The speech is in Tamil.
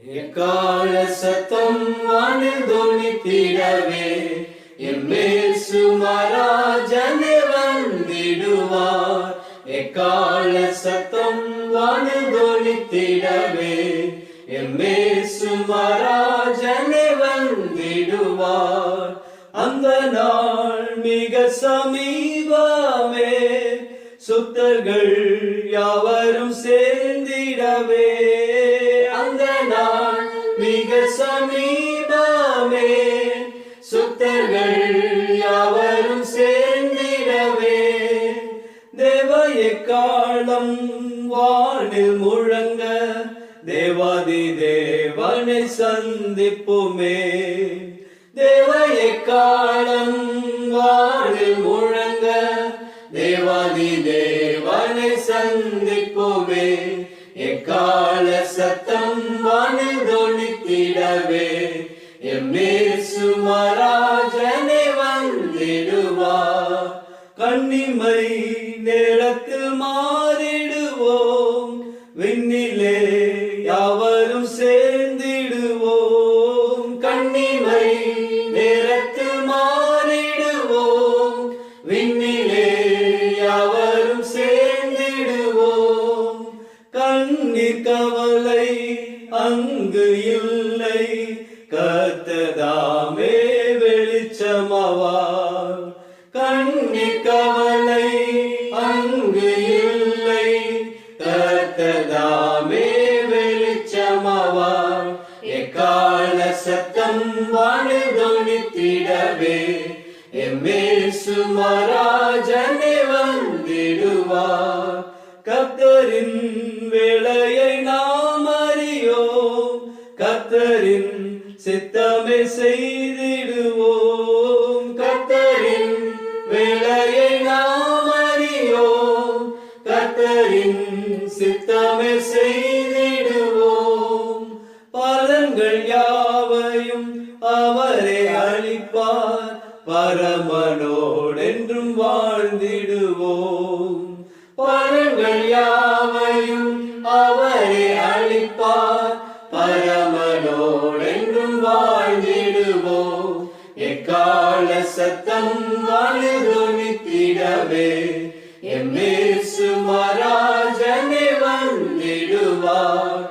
எக்கால சத்தம் வானில் தொனித்திடவே எம்மேசு மகாராஜனே வந்திடுவார். எக்கால சத்தம் வானில் தொனித்திடவே எம்மேசு மகாராஜனே வந்திடுவார். அந்த நாள் மிக சமீபமே, சுத்தர்கள் யாவரும் சேர்ந்திடவே. அந்த நாள் மிக சமீபமே, சுத்தர்கள் யாவரும் சேர்ந்திடவே. தேவ எக்காலம் வானில் முழங்க தேவாதி தேவனை சந்திப்புமே. தேவ எக்காலம் வானில் முழங்க தேவாதி தேவனை சந்திப்புமே. எக்கால சத்தம் வானில் தொனித்திடவே எம்மேசு மகாராஜனே வந்திடுவார். கன்னிமை நேரத்தில் மாறிடுவோம், விண்ணிலே யாவரும் சேர்ந்திடுவோம். கன்னிமை நேரத்தில் மாறிடுவோம், விண்ணிலே யாவரும் சேர்ந்திடுவோம். கண்ணீர் கவலை அங்கு இல்லை, கர்த்ததாமே வெளிச்சமாவார். கண்ணீர் கவலை அங்கு இல்லை, கர்த்ததாமே வெளிச்சமாவார். எக்கால சத்தம் வானில் தொனித்திடவே எம்மேசு மகாராஜனே வந்திடுவார். கர்த்தரின் வேலையை நாம் அறியோம், கர்த்தரின் சித்தமே செய்திடுவோம். கர்த்தரின் வேலையை நாம் அறியோம், கர்த்தரின் சித்தமே செய்திடுவோம். பலன்கள் யாவையும் அவரே அளிப்பார், பரமனோடென்றும் வாழ்ந்திடுவோம். பலன்கள் யாவையும் அவரே அளிப்பார், பரமனோடென்றும் வாழ்ந்திடுவோம். எக்கால சத்தம் வானில் தொனித்திடவே எம்மேசு மகாராஜனே வந்திடுவார்.